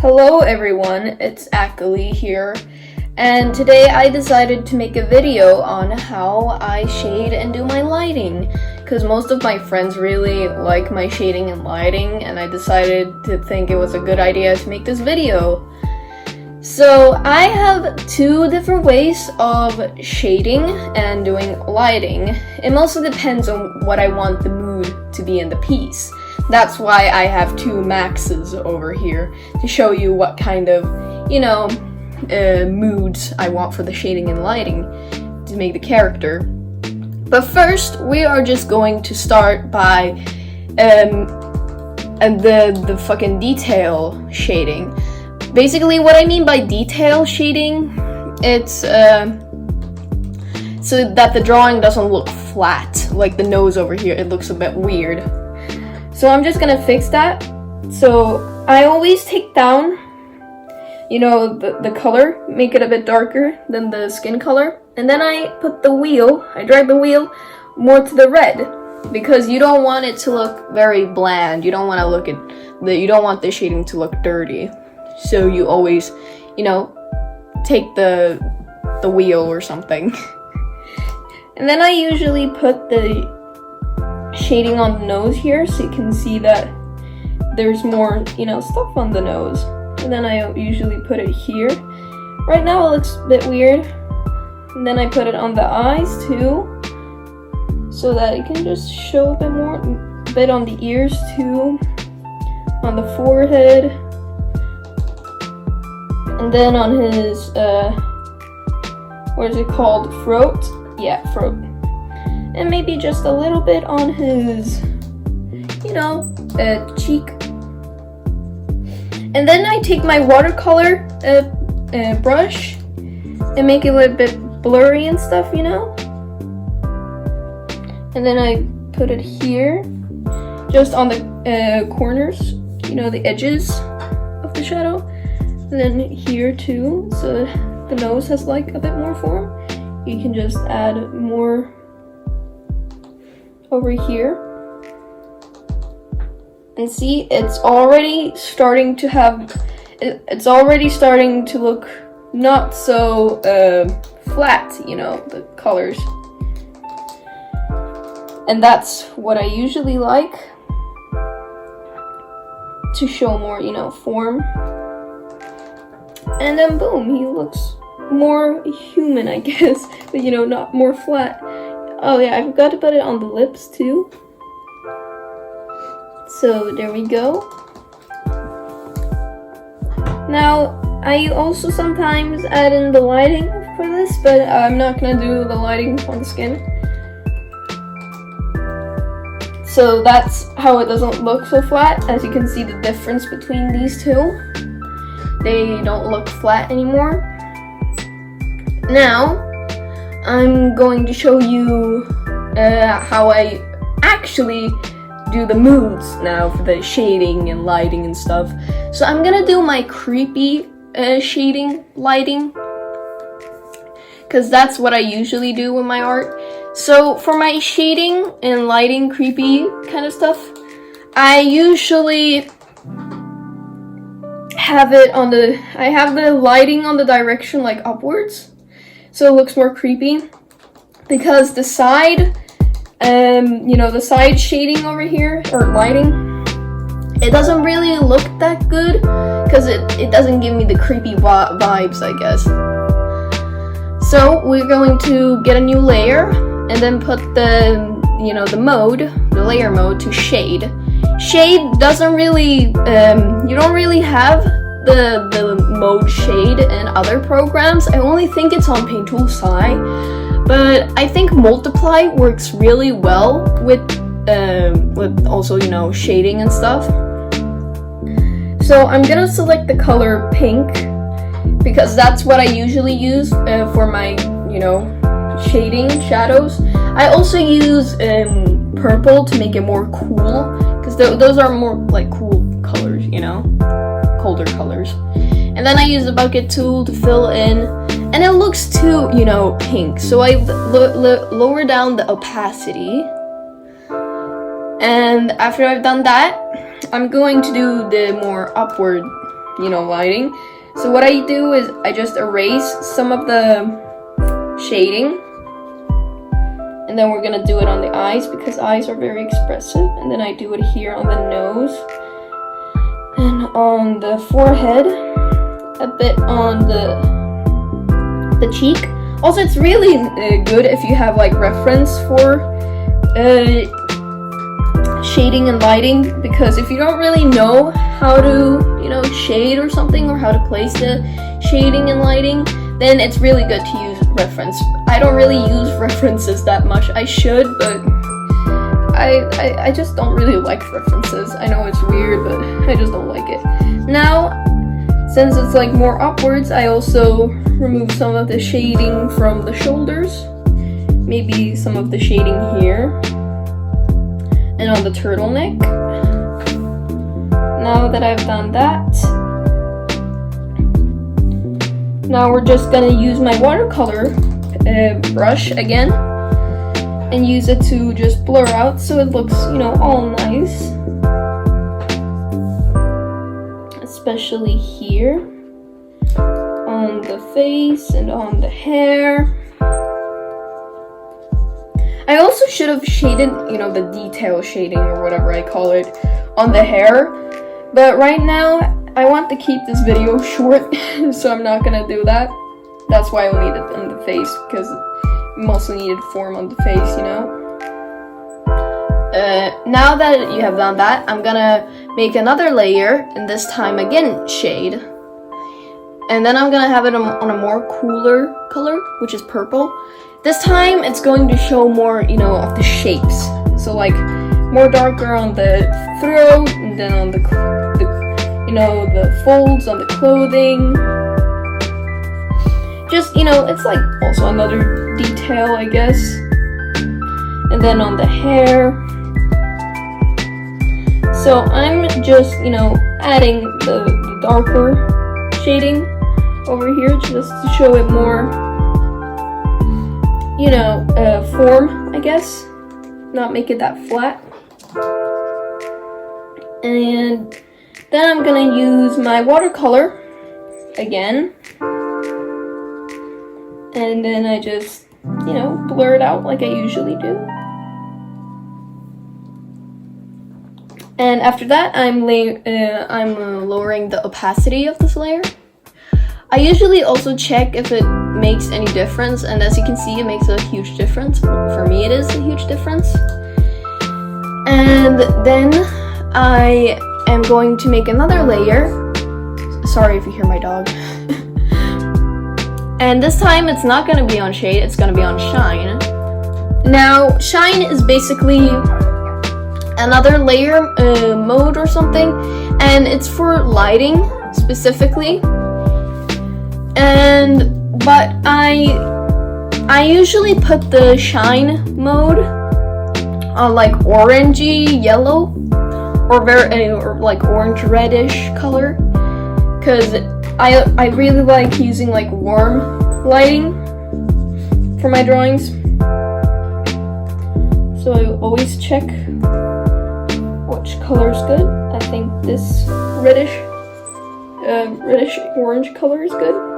Hello everyone, it's Akali here, and today I decided to make a video on how I shade and do my lighting, because most of my friends really like my shading and lighting, and I decided to think it was a good idea to make this video. So I have two different ways of shading and doing lighting. It mostly depends on what I want the mood to be in the piece. That's why I have two maxes over here to show you what kind of, moods I want for the shading and lighting to make the character. But first, we are just going to start by the fucking detail shading. Basically, what I mean by detail shading, it's so that the drawing doesn't look flat, like the nose over here. It looks a bit weird. So I'm just gonna fix that. So I always take down, the color, make it a bit darker than the skin color, and then I put the wheel, I drag the wheel more to the red, because you don't want it to look very bland. You don't want you don't want the shading to look dirty. So you always, take the wheel or something. And then I usually put the shading on the nose here, so you can see that there's more, stuff on the nose. And then I usually put it here. Right now it looks a bit weird. And then I put it on the eyes too, so that it can just show a bit more, a bit on the ears too, on the forehead, and then on his, what is it called? Throat? Yeah, throat. And maybe just a little bit on his, cheek. And then I take my watercolor brush and make it a little bit blurry and stuff, And then I put it here, just on the corners, the edges of the shadow. And then here too, so the nose has like a bit more form. You can just add more over here, and see, it's already starting to look not so flat, the colors. And that's what I usually like, to show more, form. And then boom, he looks more human, I guess, but not more flat. Oh yeah, I forgot to put it on the lips too. So there we go. Now, I also sometimes add in the lighting for this, but I'm not gonna do the lighting on the skin. So that's how it doesn't look so flat. As you can see the difference between these two. They don't look flat anymore. Now, I'm going to show you how I actually do the moods now for the shading and lighting and stuff. So I'm gonna do my creepy shading lighting, because that's what I usually do with my art. So for my shading and lighting, creepy kind of stuff, I usually have it on I have the lighting on the direction like upwards, so it looks more creepy, because the side, the side shading over here, or lighting, it doesn't really look that good, because it doesn't give me the creepy vibes, I guess. So we're going to get a new layer, and then put the layer mode to shade. Shade doesn't really, you don't really have the mode shade in other programs. I only think it's on Paint Tool Sci, but I think Multiply works really well with also, shading and stuff. So I'm gonna select the color pink, because that's what I usually use for my, shading shadows. I also use purple to make it more cool, because those are more like cool colors, colder colors. And then I use the bucket tool to fill in, and it looks too, pink. So I lower down the opacity, and after I've done that, I'm going to do the more upward lighting. So what I do is I just erase some of the shading, and then we're gonna do it on the eyes because eyes are very expressive, and then I do it here on the nose and on the forehead, a bit on the cheek. Also, it's really good if you have like reference for shading and lighting, because if you don't really know how to shade or something, or how to place the shading and lighting, then it's really good to use reference. I don't really use references that much. I should, but I just don't really like references. I know it's weird, but I just don't like it. Now, since it's like more upwards, I also remove some of the shading from the shoulders, maybe some of the shading here, and on the turtleneck. Now that I've done that, now we're just gonna use my watercolor brush again and use it to just blur out so it looks, all nice. Especially here on the face and on the hair. I also should have shaded, the detail shading or whatever I call it on the hair, but right now I want to keep this video short, so I'm not gonna do that. That's why I'll need it on the face, because it mostly needed form on the face, Now that you have done that, I'm gonna make another layer, and this time again shade. And then I'm gonna have it on a more cooler color, which is purple. This time it's going to show more, of the shapes. So like more darker on the throat, and then on the folds on the clothing. Just, it's like also another detail, I guess. And then on the hair. So I'm just, adding the darker shading over here just to show it more, form, I guess. Not make it that flat. And then I'm gonna use my watercolor again. And then I just, blur it out like I usually do. And after that, I'm lowering the opacity of this layer. I usually also check if it makes any difference, and as you can see, it makes a huge difference. For me, it is a huge difference. And then I am going to make another layer. Sorry if you hear my dog. And this time, it's not going to be on shade, it's going to be on shine. Now, shine is basically another layer mode or something, and it's for lighting specifically. But I usually put the shine mode on like orangey yellow or like orange reddish color, because I really like using like warm lighting for my drawings. So I always check which color is good. I think this reddish orange color is good.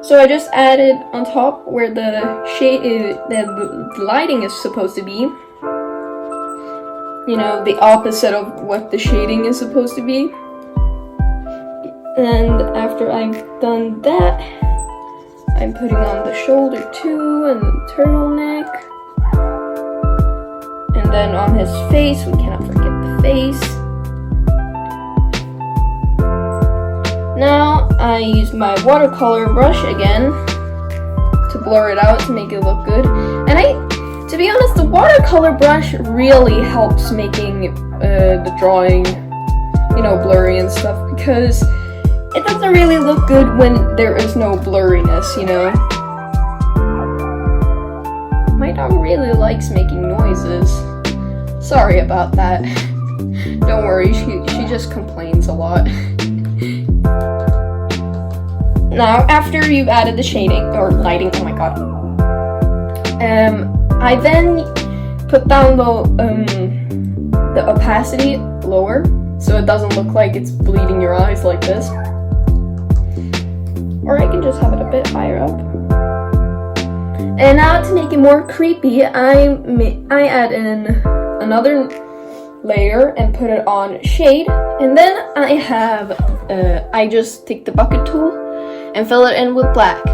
So I just added on top where the shade, the lighting is supposed to be. The opposite of what the shading is supposed to be. And after I've done that, I'm putting on the shoulder too, and the turtleneck. And then on his face, we cannot forget the face. Now I use my watercolor brush again to blur it out to make it look good. And to be honest, the watercolor brush really helps making the drawing, blurry and stuff, because it doesn't really look good when there is no blurriness, My dog really likes making noises. Sorry about that. Don't worry, she just complains a lot. Now, after you've added the shading, or lighting, oh my god. I then put down the opacity lower, so it doesn't look like it's bleeding your eyes like this. just have it a bit higher up. And now to make it more creepy, I add in another layer and put it on shade, and then I just take the bucket tool and fill it in with black.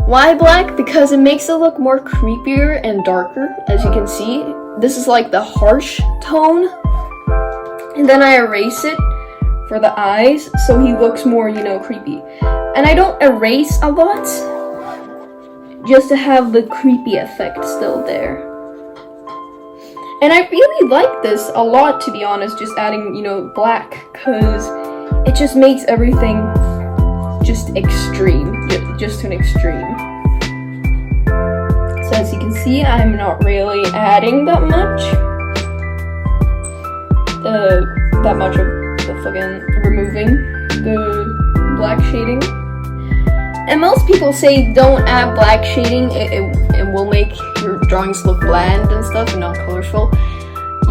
Why black? Because it makes it look more creepier and darker. As you can see, this is like the harsh tone, and then I erase it for the eyes so he looks more, you know, creepy. And I don't erase a lot just to have the creepy effect still there. And I really like this a lot, to be honest, just adding, you know, black, because it just makes everything just extreme, just to an extreme. So as you can see, I'm not really adding that much of the fucking removing the black shading. And most people say don't add black shading, it will make your drawings look bland and stuff and not colorful.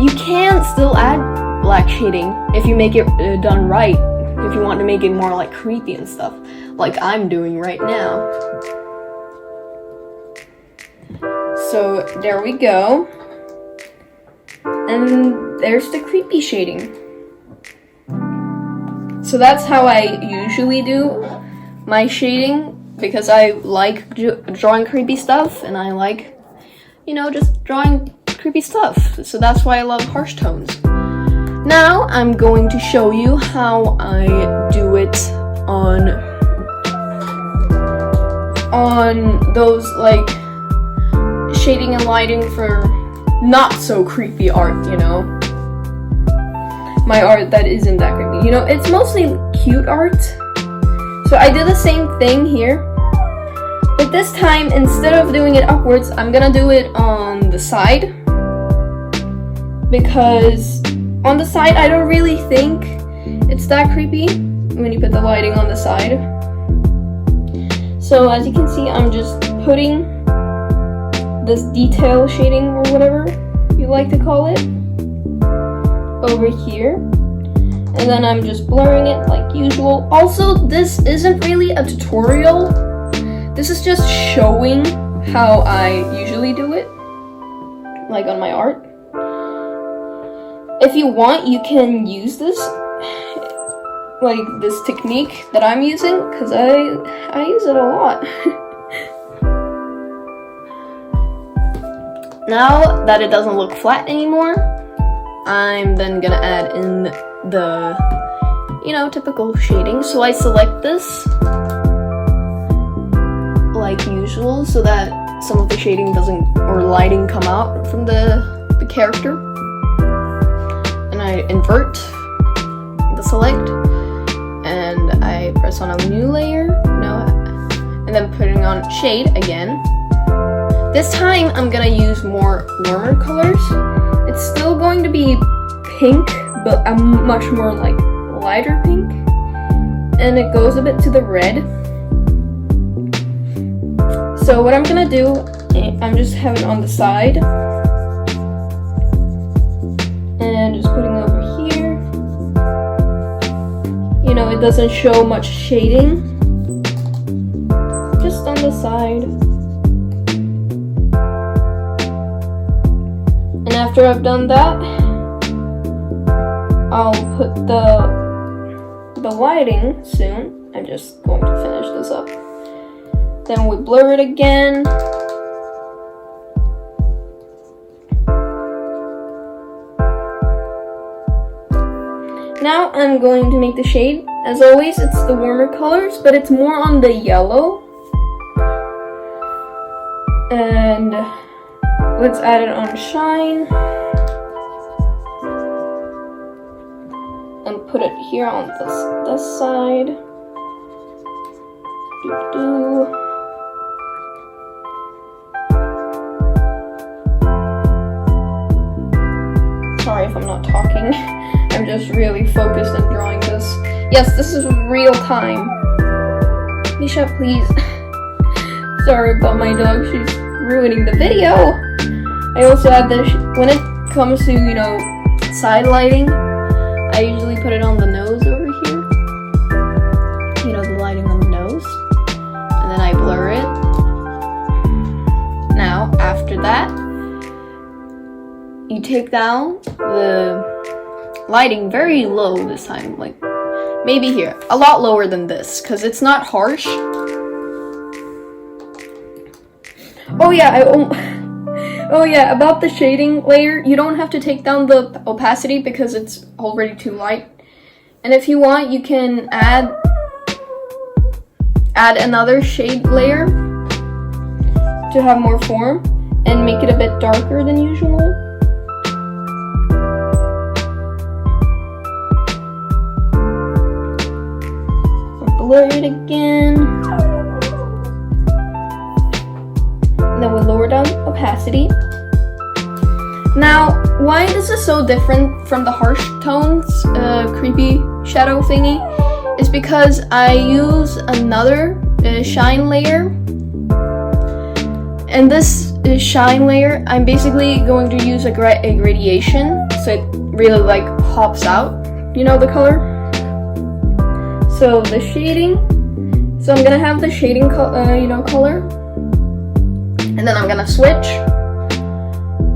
You can still add black shading if you make it done right, if you want to make it more like creepy and stuff, like I'm doing right now. So there we go. And there's the creepy shading. So that's how I usually do my shading, because I like drawing creepy stuff, and I like, you know, just drawing creepy stuff. So that's why I love harsh tones. Now I'm going to show you how I do it on those like shading and lighting for not so creepy art, you know. My art that isn't that creepy, you know, it's mostly cute art. So I do the same thing here, but this time instead of doing it upwards, I'm gonna do it on the side, because on the side I don't really think it's that creepy when you put the lighting on the side. So as you can see, I'm just putting this detail shading, or whatever you like to call it, over here, and then I'm just blurring it like usual. Also, this isn't really a tutorial, this is just showing how I usually do it, like on my art. If you want, you can use this, like this technique that I'm using, because I use it a lot. Now that it doesn't look flat anymore, I'm then gonna add in the, you know, typical shading. So I select this like usual so that some of the shading doesn't, or lighting, come out from the character. And I invert the select, and I press on a new layer, and then putting on shade again. This time I'm gonna use more warmer colors. It's still going to be pink, but a much more like lighter pink, and it goes a bit to the red. So what I'm gonna do, I'm just having it on the side and just putting it over here. You know, it doesn't show much shading, just on the side. And after I've done that, I'll put the lighting soon. I'm just going to finish this up. Then we blur it again. Now I'm going to make the shade. As always, it's the warmer colors, but it's more on the yellow. And let's add it on shine. And put it here on this side. Sorry if I'm not talking. I'm just really focused on drawing this. Yes, this is real time. Misha, please. Sorry about my dog, she's ruining the video. I also add this, when it comes to, you know, side lighting, I usually put it on the nose over here. You know, the lighting on the nose. take down the lighting very low this time, like maybe here, a lot lower than this, because it's not harsh. Oh yeah, oh yeah, about the shading layer, you don't have to take down the opacity because it's already too light. And if you want, you can add another shade layer to have more form and make it a bit darker than usual. Blur it again. And then we lower down opacity. Now, why this is so different from the harsh tones, creepy shadow thingy, is because I use another shine layer. And this shine layer, I'm basically going to use a gradation, so it really like pops out, you know, the color. So the shading, so I'm gonna have the shading color, and then I'm gonna switch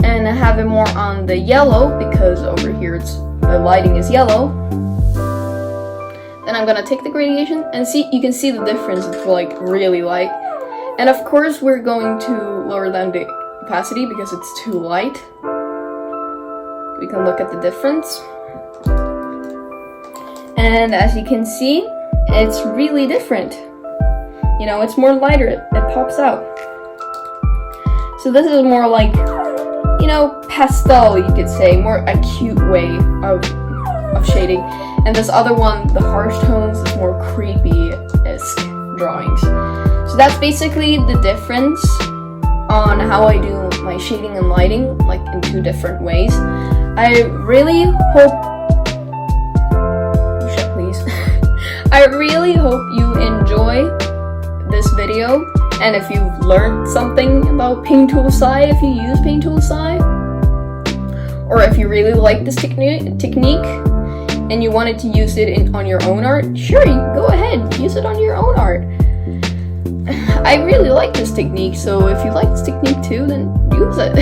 and have it more on the yellow because over here the lighting is yellow. Then I'm gonna take the gradation and you can see the difference. It's like really light. And of course we're going to lower down the opacity because it's too light. We can look at the difference. And as you can see, it's really different. You know, it's more lighter, it pops out. So this is more like, you know, pastel, you could say, more acute way of shading. And this other one, the harsh tones, is more creepy-esque drawings. So that's basically the difference on how I do my shading and lighting, like in two different ways. I really hope, I really hope you enjoy this video, and if you've learned something about Paint Tool Sci, if you use Paint Tool Sci, or if you really like this technique and you wanted to use it on your own art, sure, go ahead, use it on your own art. I really like this technique, so if you like this technique too, then use it.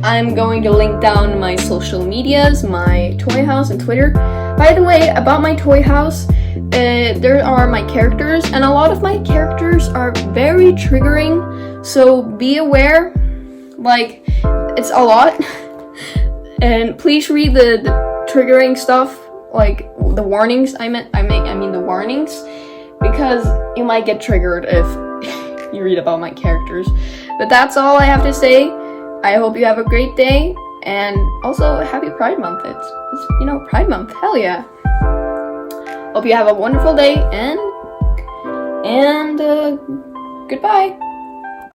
I'm going to link down my social medias, my toy house and Twitter. By the way, about my toy house, there are my characters, and a lot of my characters are very triggering, so be aware, like, it's a lot. And please read the triggering stuff, like the warnings, I mean the warnings, because you might get triggered if you read about my characters. But that's all I have to say. I hope you have a great day, and also happy Pride Month. It's you know, Pride Month, hell yeah. Hope you have a wonderful day, and goodbye.